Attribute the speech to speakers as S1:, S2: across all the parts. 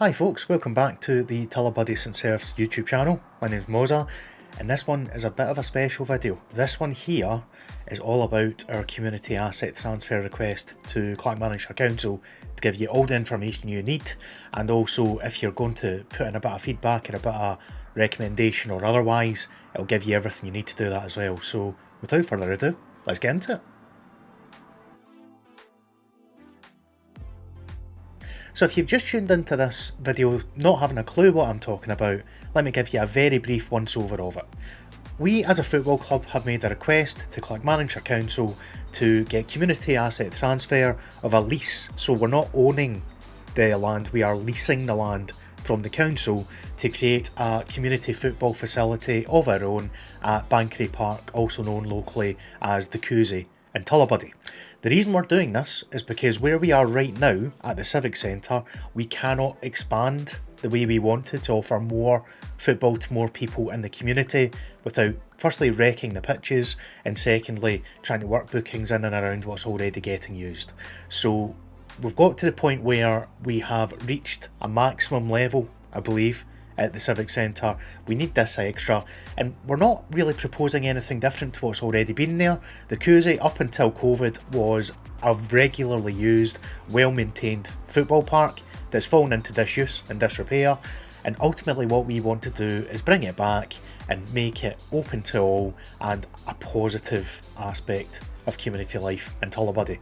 S1: Hi folks, welcome back to the Tullibody Serf's YouTube channel. My name's Moza, and this one is a bit of a special video. This one here is all about our community asset transfer request to Clackmannanshire Council to give you all the information you need, and also if you're going to put in a bit of feedback and a bit of recommendation or otherwise, it'll give you everything you need to do that as well. So without further ado, let's get into it. So if you've just tuned into this video not having a clue what I'm talking about, let me give you a very brief once over of it. We as a football club have made a request to Clackmannanshire Council to get community asset transfer of a lease, so we're not owning the land, we are leasing the land from the council to create a community football facility of our own at Banchory Park, also known locally as the Coosie in Tullibody. The reason we're doing this is because where we are right now at the Civic Centre, we cannot expand the way we wanted to offer more football to more people in the community without firstly wrecking the pitches and secondly trying to work bookings in and around what's already getting used. So we've got to the point where we have reached a maximum level, I believe, at the Civic Centre. We need this extra, and we're not really proposing anything different to what's already been there. The Coosie up until COVID was a regularly used, well maintained football park that's fallen into disuse and disrepair, and ultimately what we want to do is bring it back and make it open to all and a positive aspect of community life in Tullibody.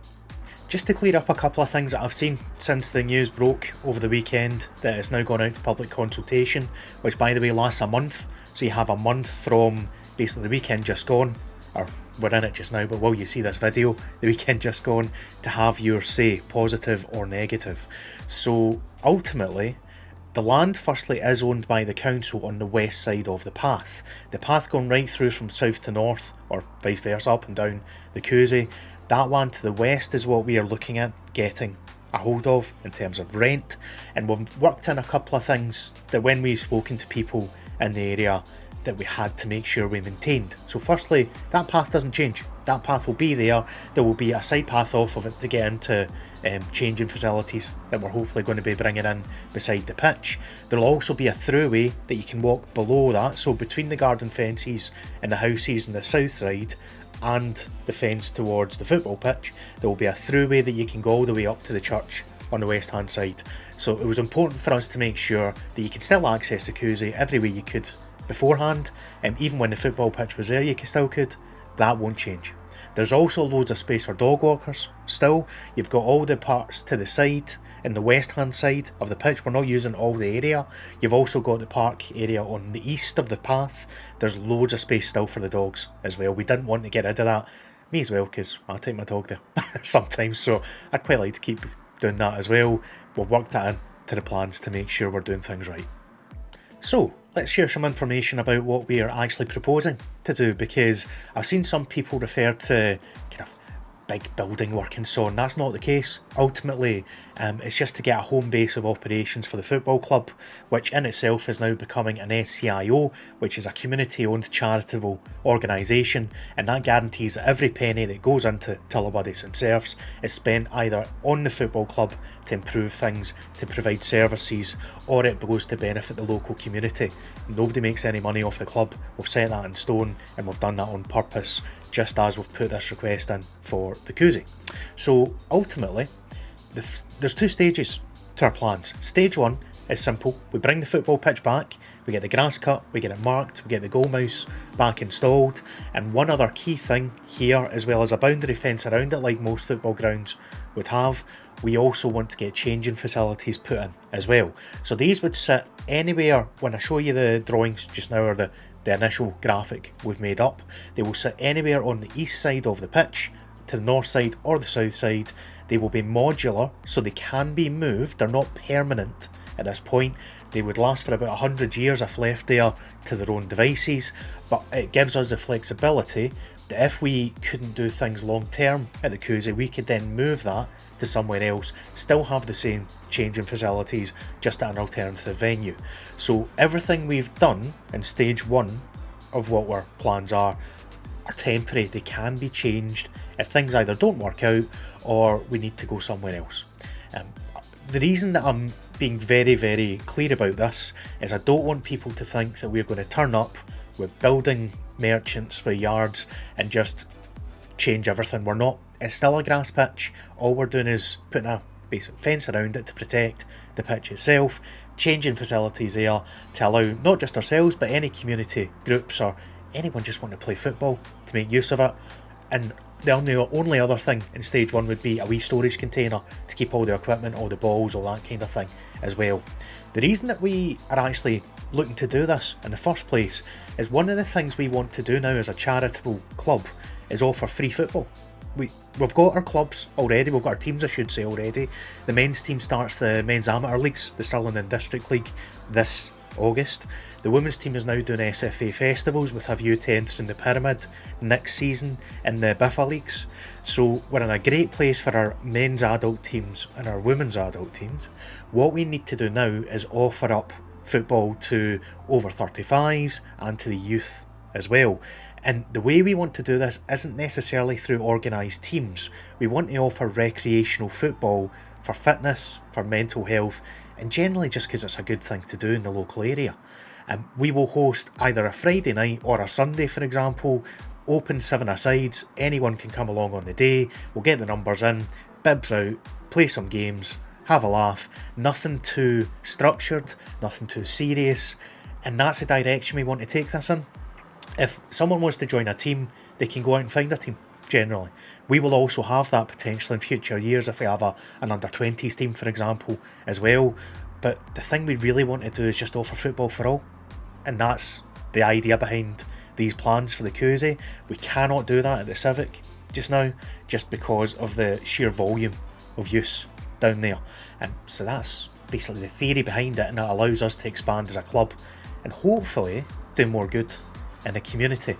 S1: Just to clear up a couple of things that I've seen since the news broke over the weekend that it's now gone out to public consultation, which by the way lasts a month, so you have a month from basically the weekend just gone, or we're in it just now, but while you see this video, the weekend just gone, to have your say, positive or negative. So ultimately, the land firstly is owned by the council on the west side of the path. The path going right through from south to north, or vice versa, up and down the Coosie. That land to the west is what we are looking at getting a hold of in terms of rent, and we've worked in a couple of things that when we've spoken to people in the area that we had to make sure we maintained. So firstly, that path doesn't change. That path will be there. There will be a side path off of it to get into changing facilities that we're hopefully going to be bringing in beside the pitch. There will also be a throughway that you can walk below that, so between the garden fences and the houses on the south side and the fence towards the football pitch, there will be a throughway that you can go all the way up to the church on the west hand side. So it was important for us to make sure that you could still access the Coosie every way you could beforehand, and even when the football pitch was there you still could. That won't change. There's also loads of space for dog walkers still. You've got all the parts to the side, in the west hand side of the pitch. We're not using all the area. You've also got the park area on the east of the path. There's loads of space still for the dogs as well. We didn't want to get rid of that. Me as well, because I take my dog there sometimes, so I'd quite like to keep doing that as well. We've worked that into the plans to make sure we're doing things right. So let's share some information about what we are actually proposing to do, because I've seen some people refer to kind of big building work and so on. That's not the case. Ultimately, it's just to get a home base of operations for the football club, which in itself is now becoming an SCIO, which is a community-owned charitable organisation, and that guarantees that every penny that goes into Tullibody Serfs is spent either on the football club to improve things, to provide services, or it goes to benefit the local community. Nobody makes any money off the club. We've set that in stone, and we've done that on purpose, just as we've put this request in for the Coosie. So ultimately, there's two stages to our plans. Stage one is simple. We bring the football pitch back, we get the grass cut, we get it marked, we get the goalmouse back installed, and one other key thing here, as well as a boundary fence around it like most football grounds would have, we also want to get changing facilities put in as well. So these would sit anywhere, when I show you the drawings just now, or the initial graphic we've made up, they will sit anywhere on the east side of the pitch, to the north side or the south side. They will be modular, so they can be moved. They're not permanent at this point. They would last for about 100 years if left there to their own devices, but it gives us the flexibility that if we couldn't do things long term at the Coosie, we could then move that to somewhere else, still have the same changing facilities, just at an alternative venue. So everything we've done in stage one of what our plans are temporary. They can be changed if things either don't work out or we need to go somewhere else. The reason that I'm being very, very clear about this is I don't want people to think that we're going to turn up with building merchants with yards and just change everything. We're not. It's still a grass pitch. All we're doing is putting a basic fence around it to protect the pitch itself, changing facilities there to allow not just ourselves but any community groups or anyone just want to play football to make use of it. And the only other thing in stage 1 would be a wee storage container to keep all the equipment, all the balls, all that kind of thing as well. The reason that we are actually looking to do this in the first place is one of the things we want to do now as a charitable club is offer free football. We've got our clubs already, we've got our teams I should say already. The men's team starts the men's amateur leagues, the Stirling and District League this August. The women's team is now doing SFA festivals with a view to entering the Pyramid next season in the Biffa leagues. So we're in a great place for our men's adult teams and our women's adult teams. What we need to do now is offer up football to over 35s and to the youth as well. And the way we want to do this isn't necessarily through organised teams. We want to offer recreational football for fitness, for mental health, and generally just because it's a good thing to do in the local area. We will host either a Friday night or a Sunday, for example, open 7-a-sides. Anyone can come along on the day. We'll get the numbers in, bibs out, play some games, have a laugh. Nothing too structured, nothing too serious, and that's the direction we want to take this in. If someone wants to join a team, they can go out and find a team, generally. We will also have that potential in future years if we have an under-20s team, for example, as well. But the thing we really want to do is just offer football for all. And that's the idea behind these plans for the Coosie. We cannot do that at the Civic just now, just because of the sheer volume of use down there. And so that's basically the theory behind it, and it allows us to expand as a club and hopefully do more good in the community.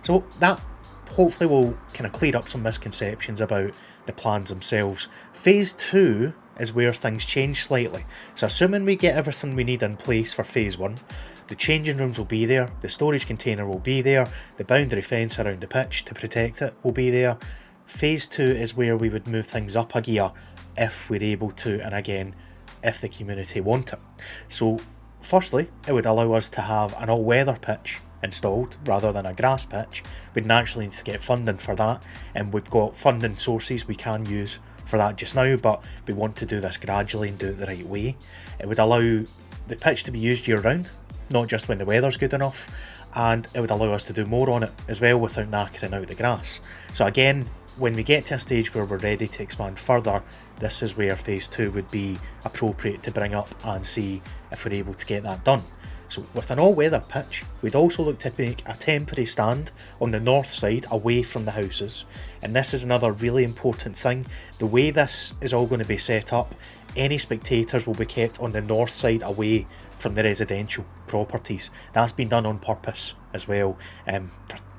S1: So that hopefully will kind of clear up some misconceptions about the plans themselves. Phase 2 is where things change slightly. So assuming we get everything we need in place for phase 1, the changing rooms will be there, the storage container will be there, the boundary fence around the pitch to protect it will be there. Phase 2 is where we would move things up a gear if we're able to, and again, if the community want it. So firstly, it would allow us to have an all-weather pitch installed rather than a grass pitch. We'd naturally need to get funding for that, and we've got funding sources we can use for that just now, but we want to do this gradually and do it the right way. It would allow the pitch to be used year round, not just when the weather's good enough, and it would allow us to do more on it as well without knackering out the grass. So again, when we get to a stage where we're ready to expand further, this is where phase 2 would be appropriate to bring up and see if we're able to get that done. So with an all-weather pitch, we'd also look to make a temporary stand on the north side away from the houses. And this is another really important thing. The way this is all going to be set up, any spectators will be kept on the north side away from the residential properties. That's been done on purpose as well, for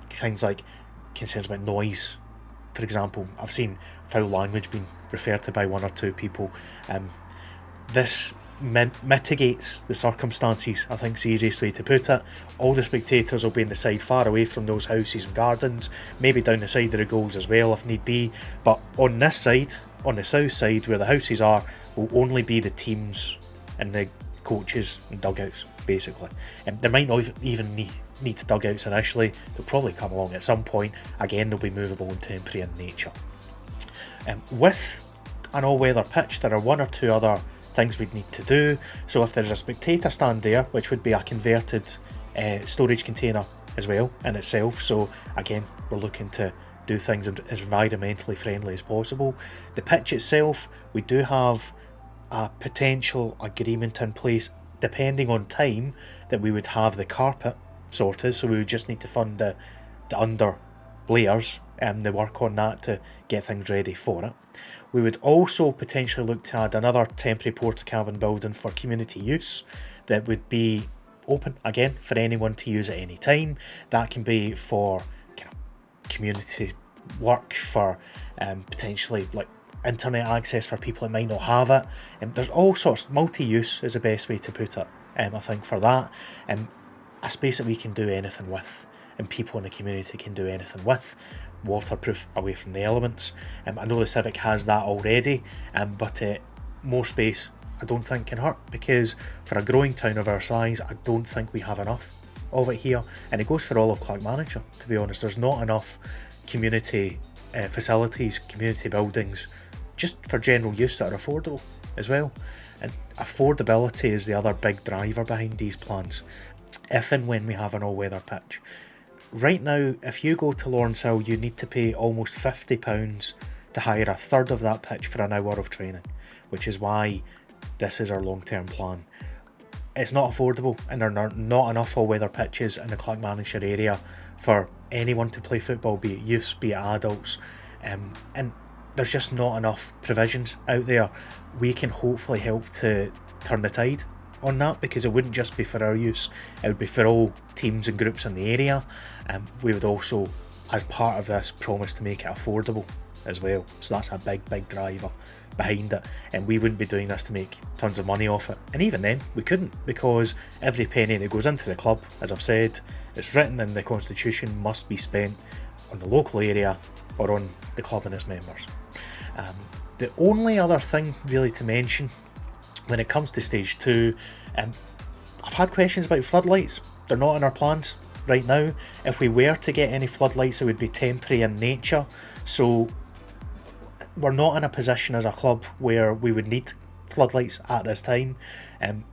S1: things like concerns about noise. For example, I've seen foul language being referred to by one or two people. This mitigates the circumstances, I think is the easiest way to put it. All the spectators will be on the side far away from those houses and gardens, maybe down the side of the goals as well if need be, but on this side, on the south side where the houses are, will only be the teams and the coaches and dugouts basically. There might not even need dugouts initially, they'll probably come along at some point. Again, they'll be movable and temporary in nature. With an all-weather pitch, there are one or two other things we'd need to do. So if there's a spectator stand there, which would be a converted storage container as well in itself, so again, we're looking to do things as environmentally friendly as possible. The pitch itself, we do have a potential agreement in place depending on time that we would have the carpet sorted, so we would just need to fund the under layers and the work on that to get things ready for it. We would also potentially look to add another temporary porta cabin building for community use that would be open again for anyone to use at any time. That can be for kind of community work, for potentially like internet access for people that might not have it. There's all sorts. Multi-use is the best way to put it, I think, for that. A space that we can do anything with, and people in the community can do anything with. Waterproof, away from the elements. I know the Civic has that already, but more space I don't think can hurt, because for a growing town of our size, I don't think we have enough of it here, and it goes for all of Clackmannanshire, to be honest. There's not enough community facilities, community buildings, just for general use that are affordable as well. And affordability is the other big driver behind these plans, if and when we have an all-weather pitch. Right now, if you go to Lawrence Hill, you need to pay almost £50 to hire a third of that pitch for an hour of training, which is why this is our long-term plan. It's not affordable, and there are not enough all-weather pitches in the Clackmannanshire area for anyone to play football, be it youths, be it adults, and there's just not enough provisions out there. We can hopefully help to turn the tide on that, because it wouldn't just be for our use, it would be for all teams and groups in the area. We would also, as part of this, promise to make it affordable as well, so that's a big driver behind it, and we wouldn't be doing this to make tons of money off it, and even then we couldn't, because every penny that goes into the club, as I've said, it's written in the Constitution, must be spent on the local area or on the club and its members. The only other thing really to mention when it comes to stage 2, I've had questions about floodlights. They're not in our plans right now. If we were to get any floodlights, it would be temporary in nature, so we're not in a position as a club where we would need floodlights at this time.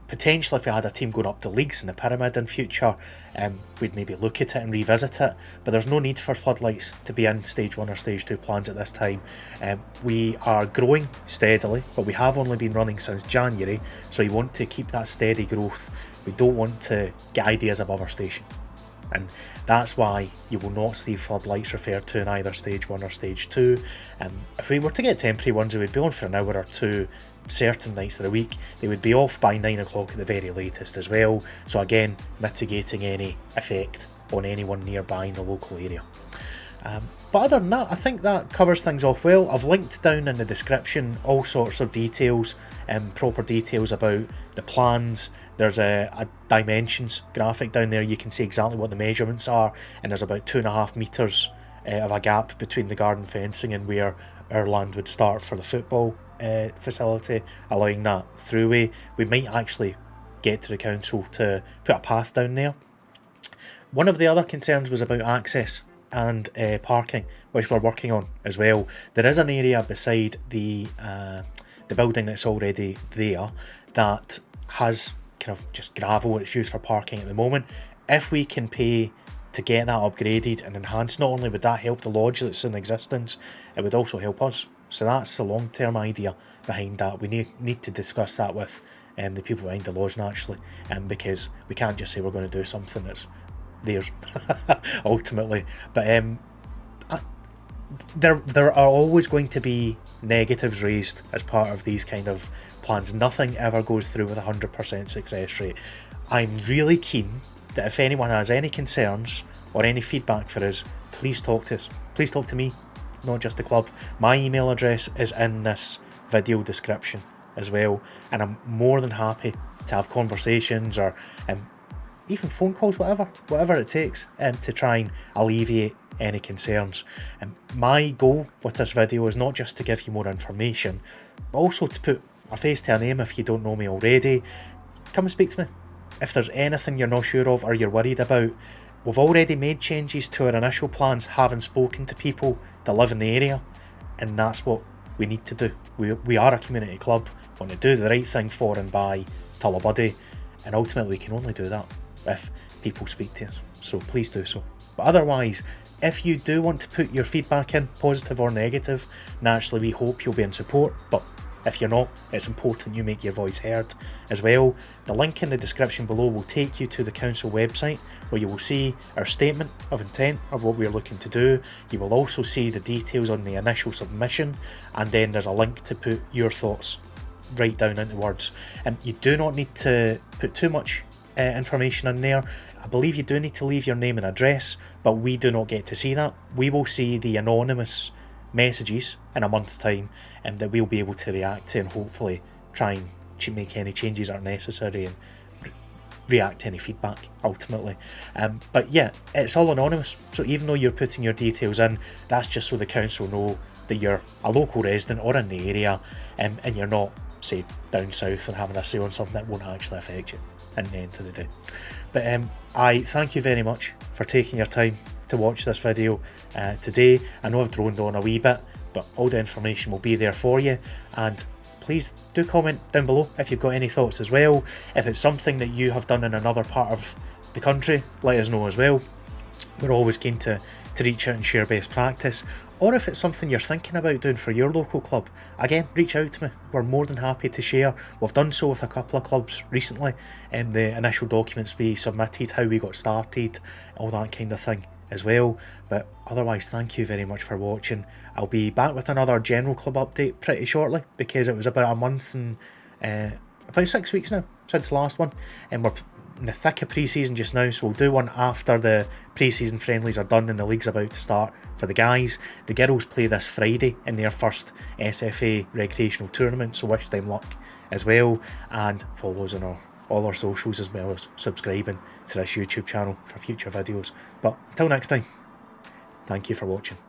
S1: Potentially if we had a team going up the leagues in the pyramid in future, we'd maybe look at it and revisit it, but there's no need for floodlights to be in stage 1 or stage 2 plans at this time. We are growing steadily, but we have only been running since January, so we want to keep that steady growth. We don't want to get ideas above our station, and that's why you will not see floodlights referred to in either stage 1 or stage 2. If we were to get temporary ones, it would be on for an hour or two certain nights of the week. They would be off by 9 o'clock at the very latest as well, so again, mitigating any effect on anyone nearby in the local area. But other than that, I think that covers things off well. I've linked down in the description all sorts of details, proper details about the plans. There's a dimensions graphic down there. You can see exactly what the measurements are, and there's about 2.5 metres of a gap between the garden fencing and where our land would start for the football facility, allowing that throughway. We might actually get to the council to put a path down there. One of the other concerns was about access and parking, which we're working on as well. There is an area beside the building that's already there that has kind of just gravel. It's used for parking at the moment. If we can pay to get that upgraded and enhanced, not only would that help the lodge that's in existence, it would also help us. So that's the long-term idea behind that. We need to discuss that with the people behind the lodge naturally, because we can't just say we're going to do something that's theirs ultimately. But there are always going to be negatives raised as part of these kind of plans. Nothing ever goes through with a 100% success rate. I'm really keen that if anyone has any concerns or any feedback for us, please talk to us. Please talk to me, not just the club. My email address is in this video description as well, and I'm more than happy to have conversations or even phone calls, whatever it takes, to try and alleviate any concerns. My goal with this video is not just to give you more information, but also to put a face to a name. If you don't know me already, come and speak to me. If there's anything you're not sure of or you're worried about, we've already made changes to our initial plans, having spoken to people that live in the area, and that's what we need to do. We are a community club, want to do the right thing for and by Tullibody, and ultimately we can only do that if people speak to us, so please do so. But otherwise, if you do want to put your feedback in, positive or negative, naturally we hope you'll be in support, but if you're not, it's important you make your voice heard as well. The link in the description below will take you to the council website, where you will see our statement of intent of what we're looking to do. You will also see the details on the initial submission, and then there's a link to put your thoughts right down into words. You do not need to put too much information in there. I believe you do need to leave your name and address, but we do not get to see that. We will see the anonymous messages in a month's time, and that we'll be able to react to and hopefully try and make any changes that are necessary and react to any feedback ultimately. But yeah, it's all anonymous, so even though you're putting your details in, that's just so the council know that you're a local resident or in the area, and you're not say, down south and having a say on something that won't actually affect you in the end of the day. But I thank you very much for taking your time to watch this video today. I know I've droned on a wee bit, but all the information will be there for you, and please do comment down below if you've got any thoughts as well. If it's something that you have done in another part of the country, let us know as well. We're always keen to reach out and share best practice. Or if it's something you're thinking about doing for your local club, again, reach out to me. We're more than happy to share. We've done so with a couple of clubs recently, and the initial documents we submitted, how we got started, all that kind of thing as well. But otherwise, thank you very much for watching. I'll be back with another general club update pretty shortly, because it was about a month and about 6 weeks now since the last one, and we're in the thick of pre-season just now, so we'll do one after the pre-season friendlies are done and the league's about to start for the guys. The girls play this Friday in their first SFA recreational tournament, so wish them luck as well, and follow us on all our socials, as well as subscribing to this YouTube channel for future videos. But until next time, thank you for watching.